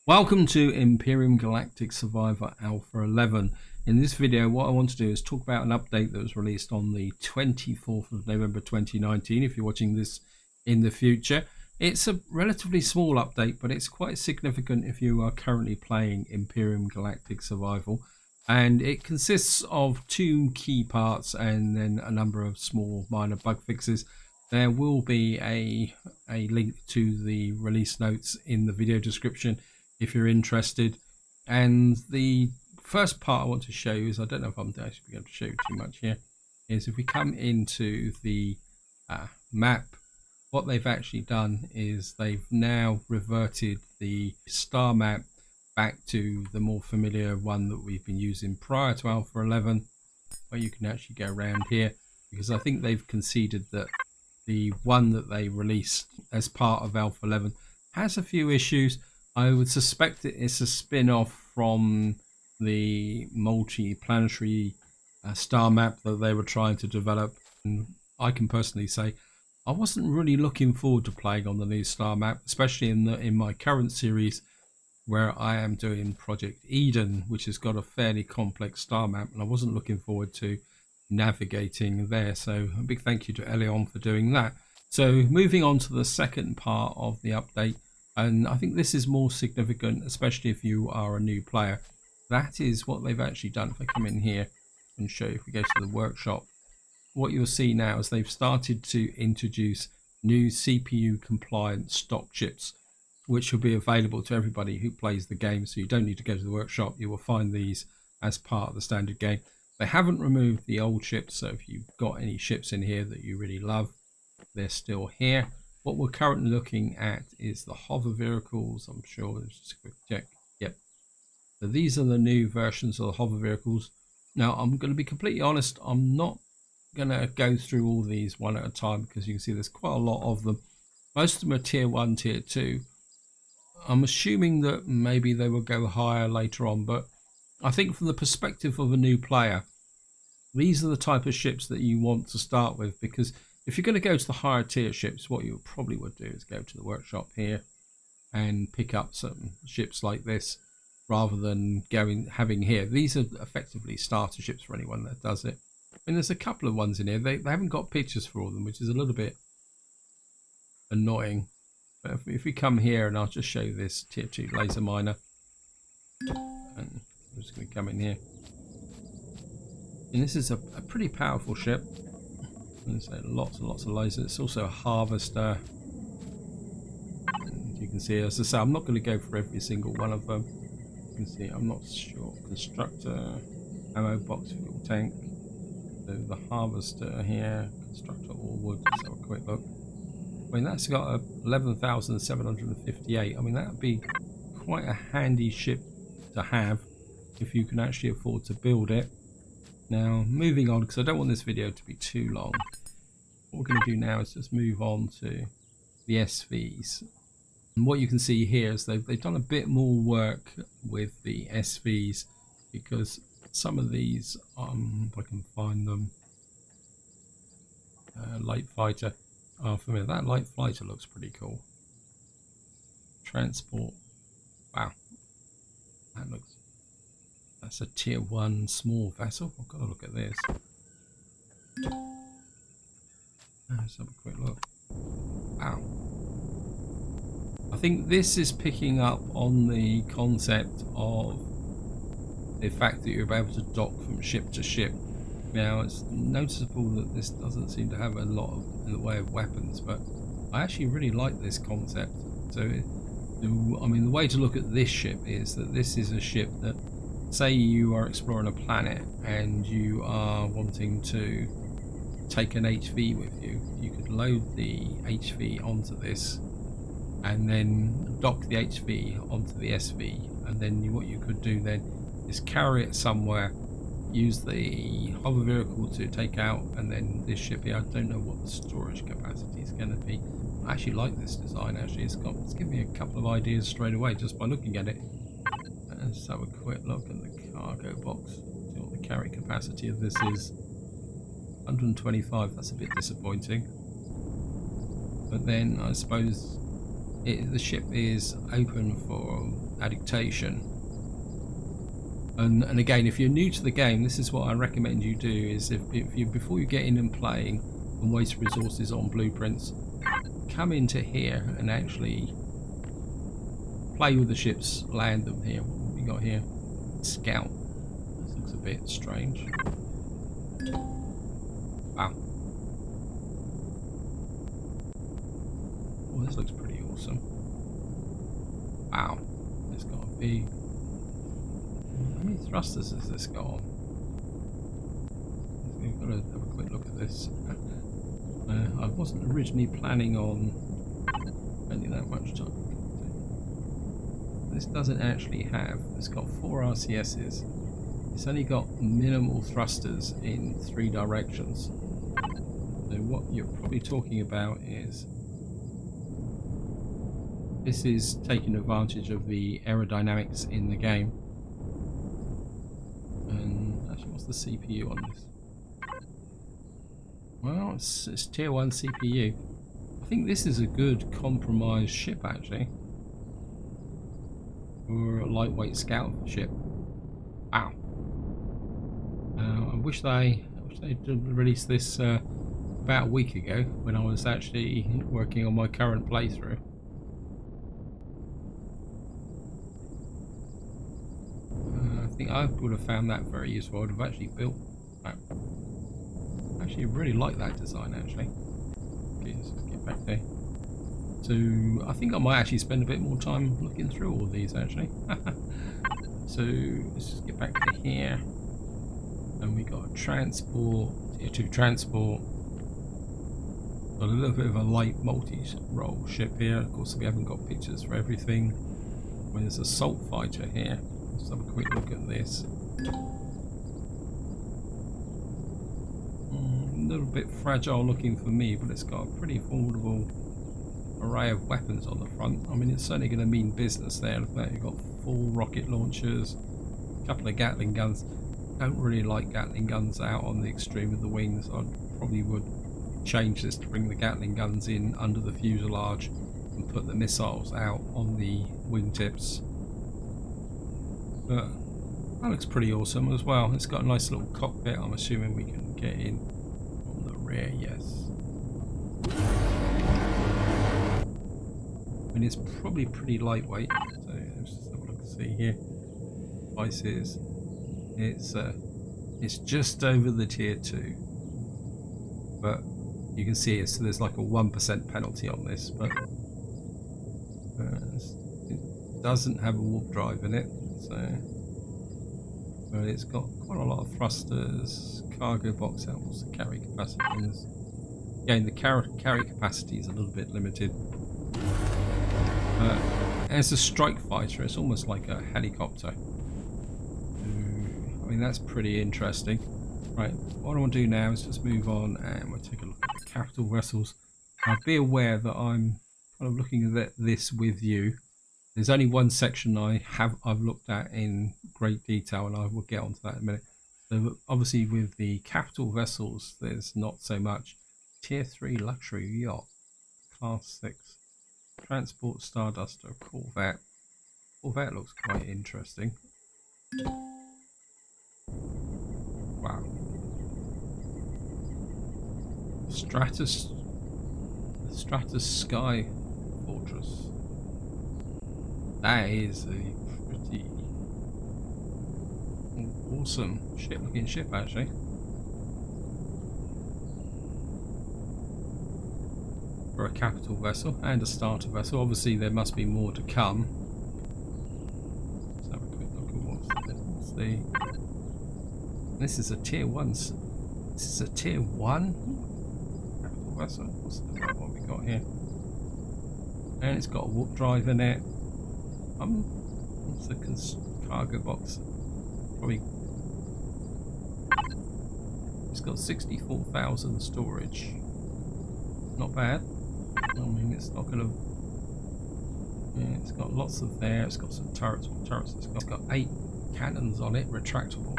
Welcome to Empyrion Galactic Survival Alpha 11. In this video, what I want to do is talk about an update that was released on the 24th of November 2019, if you're watching this in the future. It's a relatively small update, but it's quite significant if you are currently playing Empyrion Galactic Survival. And it consists of two key parts and then a number of small minor bug fixes. There will be a link to the release notes in the video description if you're interested. And the first part I want to show you is, I don't know if I'm actually going to show you too much here, is if we come into the map, what they've actually done is they've now reverted the star map back to the more familiar one that we've been using prior to Alpha 11, where you can actually go around here, because I think they've conceded that the one that they released as part of Alpha 11 has a few issues. I would suspect that it's a spin-off from the multi-planetary star map that they were trying to develop. And I can personally say I wasn't really looking forward to playing on the new star map, especially in my current series where I am doing Project Eden, which has got a fairly complex star map, and I wasn't looking forward to navigating there. So a big thank you to Elion for doing that. So moving on to the second part of the update, and I think this is more significant, especially if you are a new player. That is what they've actually done. If I come in here and show you, if we go to the workshop, what you'll see now is they've started to introduce new CPU compliant stock chips, which will be available to everybody who plays the game. So you don't need to go to the workshop. You will find these as part of the standard game. They haven't removed the old ships, so if you've got any ships in here that you really love, they're still here. What we're currently looking at is the hover vehicles. I'm sure, let's just a quick check. Yep. So these are the new versions of the hover vehicles. Now, I'm going to be completely honest, I'm not going to go through all these one at a time, because you can see there's quite a lot of them. Most of them are tier 1, tier 2. I'm assuming that maybe they will go higher later on, but I think from the perspective of a new player, these are the type of ships that you want to start with, because if you're going to go to the higher tier ships, what you probably would do is go to the workshop here and pick up some ships like this, rather than having here. These are effectively starter ships for anyone that does it. I mean, there's a couple of ones in here. They haven't got pictures for all of them, which is a little bit annoying. But if we come here, and I'll just show you this tier 2 laser miner, and I'm just going to come in here, and this is a pretty powerful ship. There's lots and lots of lasers. It's also a harvester, and you can see, as I say, I'm not going to go for every single one of them. You can see I'm not sure. Constructor, ammo box, fuel tank. So the harvester here, constructor all wood. Let's have a quick look. I mean, that's got 11,758. I mean, that would be quite a handy ship to have if you can actually afford to build it. Now, moving on, because I don't want this video to be too long, what we're going to do now is just move on to the SVs. And what you can see here is they've done a bit more work with the SVs, because some of these, if I can find them, light fighter. Oh, for me, that light fighter looks pretty cool. Transport. Wow. That's a tier 1 small vessel. I've got to look at this. Let's have a quick look. Wow. I think this is picking up on the concept of the fact that you're able to dock from ship to ship. Now, it's noticeable that this doesn't seem to have a lot in the way of weapons, but I actually really like this concept. So, I mean, the way to look at this ship is that this is a ship that, say you are exploring a planet and you are wanting to take an HV with you, you could load the HV onto this and then dock the HV onto the SV, and then what you could do then is carry it somewhere, use the hover vehicle to take out, and then this ship here, I don't know what the storage capacity is going to be. I actually like this design. Actually, it's given me a couple of ideas straight away just by looking at it. Let's have a quick look at the cargo box. See what the carry capacity of this is. 125. That's a bit disappointing. But then I suppose the ship is open for adaptation. And again, if you're new to the game, this is what I recommend you do: is if you, before you get in and playing and waste resources on blueprints, come into here and actually play with the ships, land them here. What have we got here? Scout. This looks a bit strange. Wow. Oh, this looks pretty awesome. Wow. It's got a big... How many thrusters has this got on? We've got to have a quick look at this. I wasn't originally planning on spending that much time. This doesn't actually have... It's got 4 RCSs. It's only got minimal thrusters in 3 directions. So what you're probably talking about is... This is taking advantage of the aerodynamics in the game. And actually, what's the CPU on this? Well, it's tier 1 CPU. I think this is a good compromise ship, actually, for a lightweight scout ship. Wow. I wish they'd released this about a week ago when I was actually working on my current playthrough. I think I would have found that very useful. I would have actually built that. I actually really like that design, actually. Okay, let's just get back there. So I think I might actually spend a bit more time looking through all of these, actually. So let's just get back to here. And we got a transport, tier 2 transport. Got a little bit of a light multi-role ship here. Of course, we haven't got pictures for everything. Well, there's a assault fighter here. Let's have a quick look at this. A little bit fragile looking for me, but it's got a pretty formidable array of weapons on the front. I mean, it's certainly going to mean business there. Look at that, you've got 4 rocket launchers, a couple of Gatling guns. Don't really like Gatling guns out on the extreme of the wings. I probably would change this to bring the Gatling guns in under the fuselage and put the missiles out on the wingtips. But that looks pretty awesome as well. It's got a nice little cockpit. I'm assuming we can get in on the rear, yes. I mean, it's probably pretty lightweight. So let's just have a look and see here. Devices. It's just over the tier 2. But you can see it, so there's like a 1% penalty on this, but it doesn't have a warp drive in it. So, but it's got quite a lot of thrusters, cargo box outputs, the carry capacity. Again, the carry capacity is a little bit limited. As a strike fighter, it's almost like a helicopter. I mean, that's pretty interesting. Right, what I want to do now is just move on and we'll take a look at the capital vessels. Now, be aware that I'm kind of looking at this with you. There's only one section I've looked at in great detail, and I will get onto that in a minute. So obviously with the capital vessels, there's not so much. Tier 3 luxury yacht, class 6, transport starduster, corvette. Corvette looks quite interesting. Wow. Stratus Sky Fortress. That is a pretty awesome looking ship, actually. For a capital vessel and a starter vessel. Obviously there must be more to come. Let's have a quick look at what's the... This is a tier 1. This is a tier 1 capital vessel. What's what we got here? And it's got a warp drive in it. What's the cargo box? Probably. It's got 64,000 storage. Not bad. I mean, it's not gonna. Yeah, it's got lots of there. It's got some turrets. What turrets? It's got 8 cannons on it, retractable.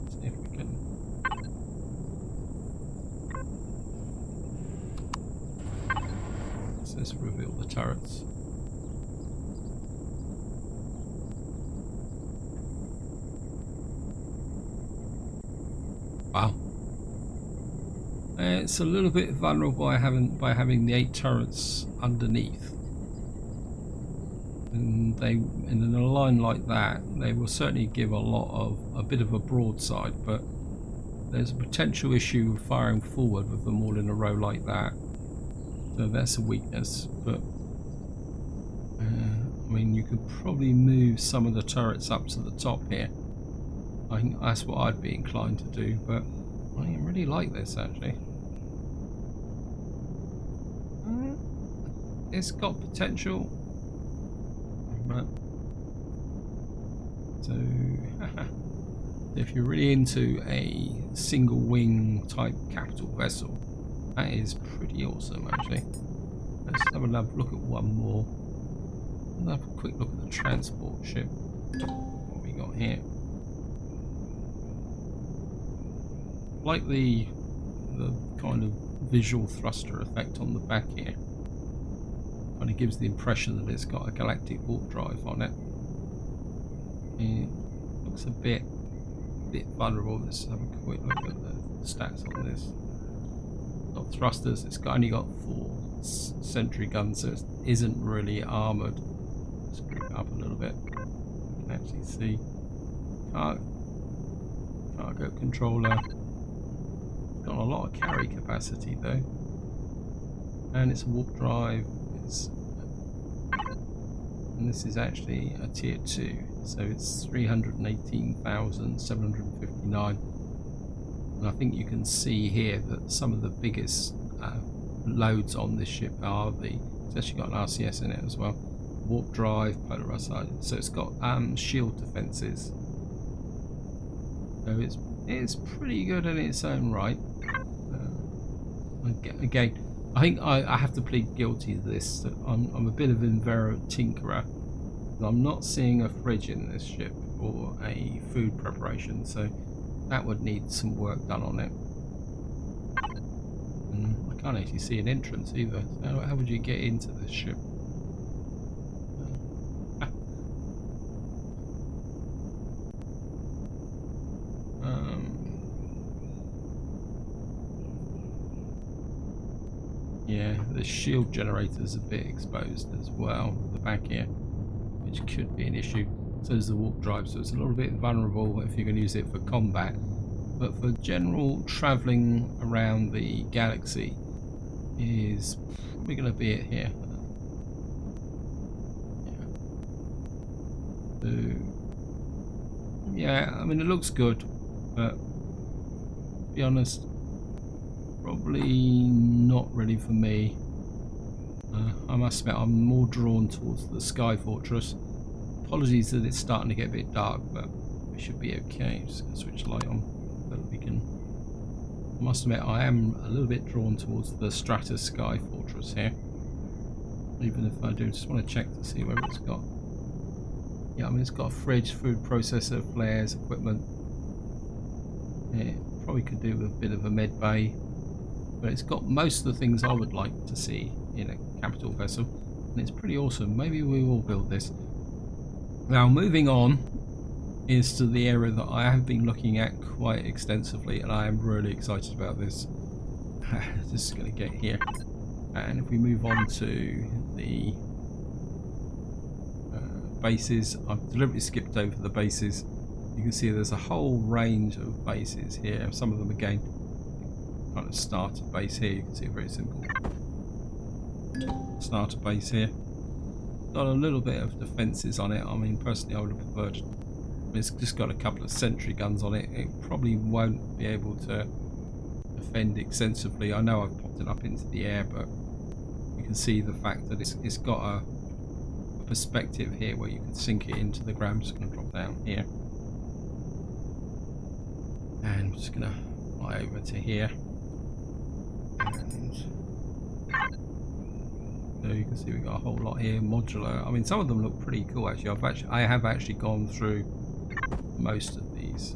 See if we can. Let's reveal the turrets. Wow. It's a little bit vulnerable by having the 8 turrets underneath. And in a line like that, they will certainly give a bit of a broadside, but there's a potential issue of firing forward with them all in a row like that. So that's a weakness. But I mean, you could probably move some of the turrets up to the top here. I think that's what I'd be inclined to do, but I really like this actually. It's got potential, but so if you're really into a single wing type capital vessel, that is pretty awesome actually. Let's have a look at one more. Let's have a quick look at the transport ship. What we got here? Like the kind of visual thruster effect on the back here. Kind of gives the impression that it's got a galactic warp drive on it. It looks a bit vulnerable. Let's have a quick look at the stats on this. Got thrusters. It's only got 4 sentry guns, so it isn't really armoured. Let's bring it up a little bit. You can actually see cargo controller. Got a lot of carry capacity though, and it's a warp drive. And this is actually a tier 2, so it's 318,759. And I think you can see here that some of the biggest loads on this ship are it's actually got an RCS in it as well. Warp drive, polar HUD, so it's got shield defences. So it's pretty good in its own right. Again, I think I have to plead guilty to this. That I'm a bit of an inveterate tinkerer. I'm not seeing a fridge in this ship or a food preparation, so that would need some work done on it. And I can't actually see an entrance either. So how would you get into this ship? Yeah, the shield generator is a bit exposed as well at the back here, which could be an issue. So is the warp drive, so it's a little bit vulnerable if you're going to use it for combat. But for general travelling around the galaxy, is probably going to be it here. Yeah. So, yeah, I mean it looks good, but to be honest, probably not really for me. I must admit I'm more drawn towards the Sky Fortress. Apologies that it's starting to get a bit dark, but we should be okay. Just gonna switch the light on so that we can. I must admit I am a little bit drawn towards the Stratus Sky Fortress here. Even if I do just want to check to see whether it's got. Yeah, I mean it's got a fridge, food processor, flares, equipment. It probably could do with a bit of a med bay. But it's got most of the things I would like to see in a capital vessel, and it's pretty awesome. Maybe we will build this. Now moving on is to the area that I have been looking at quite extensively, and I am really excited about this. This is going to get here, and if we move on to the bases, I've deliberately skipped over the bases. You can see there's a whole range of bases here. Some of them again kind of starter base here. You can see a very simple starter base here. Got a little bit of defences on it. I mean, personally, I would have preferred. It's just got a couple of sentry guns on it. It probably won't be able to defend extensively. I know I've popped it up into the air, but you can see the fact that it's got a perspective here where you can sink it into the ground. I'm just going to drop down here, and I'm just going to fly over to here. And so you can see we've got a whole lot here, modular. I mean, some of them look pretty cool actually. I have actually gone through most of these.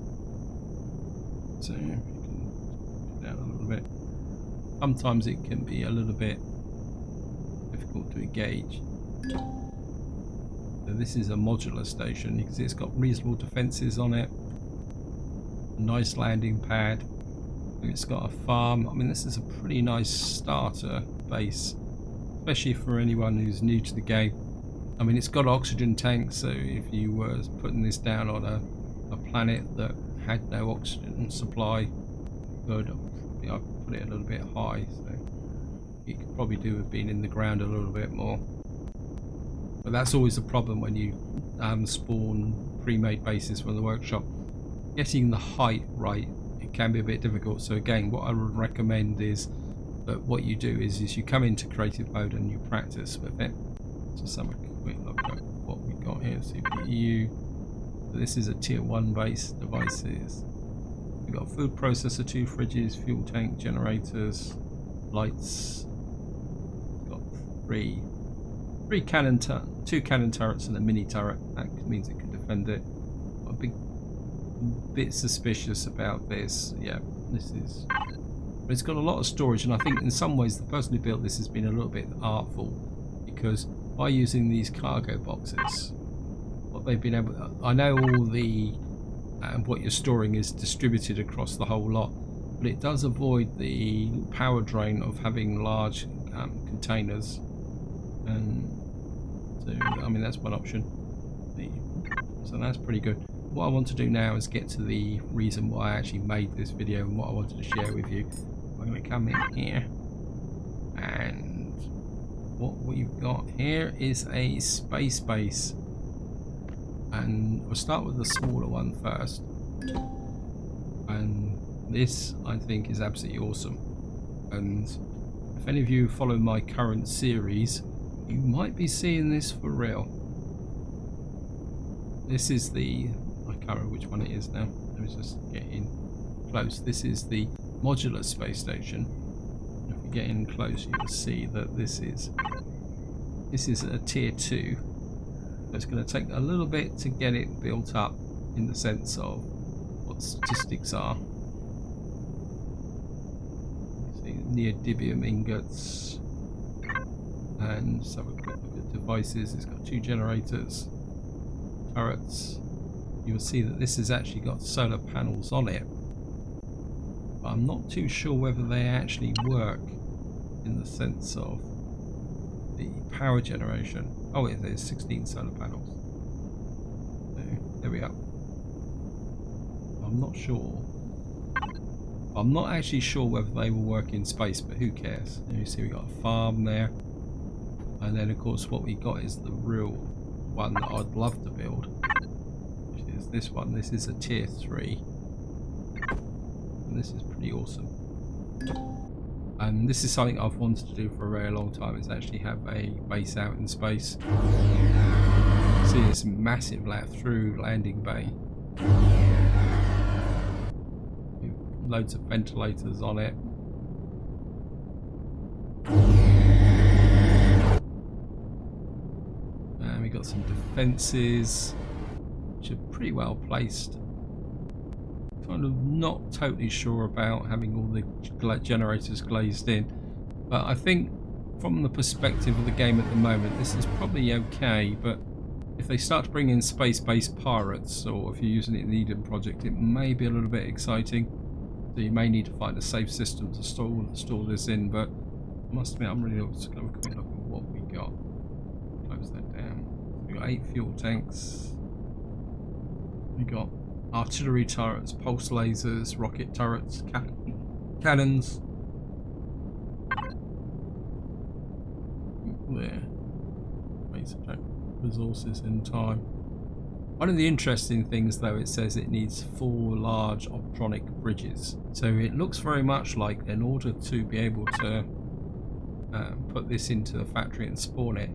So you can put it down a little bit. Sometimes it can be a little bit difficult difficult to engage. So this is a modular station. You can see it's got reasonable defences on it. A nice landing pad. It's got a farm. I mean, this is a pretty nice starter base, especially for anyone who's new to the game. I mean, it's got oxygen tanks, so if you were putting this down on a planet that had no oxygen supply, good. I put it a little bit high, so you could probably do with being in the ground a little bit more. But that's always the problem when you spawn pre-made bases from the workshop. Getting the height right, it can be a bit difficult. So again, what I would recommend is that what you do is you come into creative mode and you practice with it. So let's have a quick look at what we've got here. CPU. So this is a tier 1 base. Devices. We've got food processor, 2 fridges, fuel tank, generators, lights. We've got 3 cannon, 2 cannon turrets and a mini turret. That means it can defend it. I'm a bit suspicious about this. Yeah, this is. But it's got a lot of storage, and I think in some ways the person who built this has been a little bit artful, because by using these cargo boxes, what they've been able. I know all the what you're storing is distributed across the whole lot, but it does avoid the power drain of having large containers. And so, I mean, that's one option. So that's pretty good. What I want to do now is get to the reason why I actually made this video and what I wanted to share with you. I'm going to come in here, and what we've got here is a space base, and we'll start with the smaller one first. And this, I think, is absolutely awesome. And if any of you follow my current series, you might be seeing this for real. This is the, I can't remember which one it is now. Let me just get in close. This is the modular space station. If we get in close, you will see that this is a tier 2. So it's going to take a little bit to get it built up in the sense of what statistics are. See, neodymium ingots. And so we quick look at devices. It's got 2 generators, turrets. You'll see that this has actually got solar panels on it, but I'm not too sure whether they actually work in the sense of the power generation. Oh, there's 16 solar panels. So there we are. I'm not sure. I'm not actually sure whether they will work in space, but who cares? You see, we got a farm there. And then of course what we got is the real one that I'd love to build, which is this one. This is a tier 3, and this is pretty awesome. And this is something I've wanted to do for a very long time, is actually have a base out in space. See this massive through landing bay. Loads of ventilators on it. We've got some defences, which are pretty well placed. Kind of not totally sure about having all the generators glazed in, but I think from the perspective of the game at the moment, this is probably okay. But if they start to bring in space-based pirates, or if you're using it in the Eden project, it may be a little bit exciting. So you may need to find a safe system to store this in. But I must admit, I'm really just going to have a quick look at what we got. Close that down. We've got 8 fuel tanks. We got artillery turrets, pulse lasers, rocket turrets, cannons. There. Basic resources in time. One of the interesting things, though, it says it needs 4 large optronic bridges. So it looks very much like, in order to be able to put this into the factory and spawn it,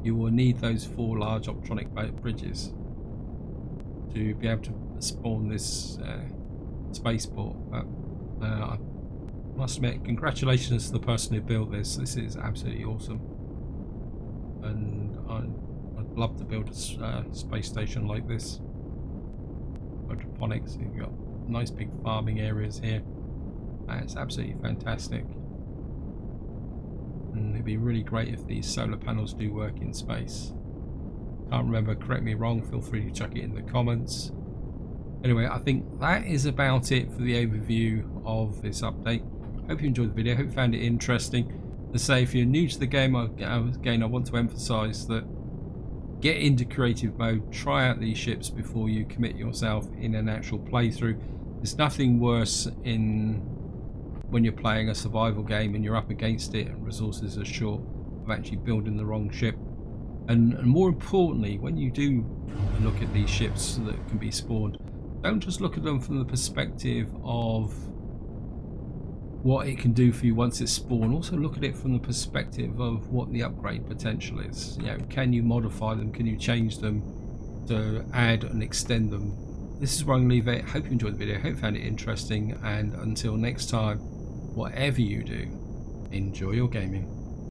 you will need those 4 large optronic bridges to be able to spawn this spaceport. But I must admit, congratulations to the person who built this. This is absolutely awesome, and I'd love to build a space station like this. Hydroponics, you've got nice big farming areas here. It's absolutely fantastic. and it'd be really great if these solar panels do work in space. Can't remember, correct me wrong, feel free to chuck it in the comments. Anyway, I think that is about it for the overview of this update. Hope you enjoyed the video, hope you found it interesting. To say, if you're new to the game, again, I want to emphasize that get into creative mode, try out these ships before you commit yourself in an actual playthrough. There's nothing worse when you're playing a survival game and you're up against it and resources are short, of actually building the wrong ship. And more importantly, when you do look at these ships that can be spawned, don't just look at them from the perspective of what it can do for you once it's spawned. Also look at it from the perspective of what the upgrade potential is. You know, can you modify them? Can you change them to add and extend them? This is where I'm going to leave it. Hope you enjoyed the video. Hope you found it interesting. And until next time, whatever you do, enjoy your gaming.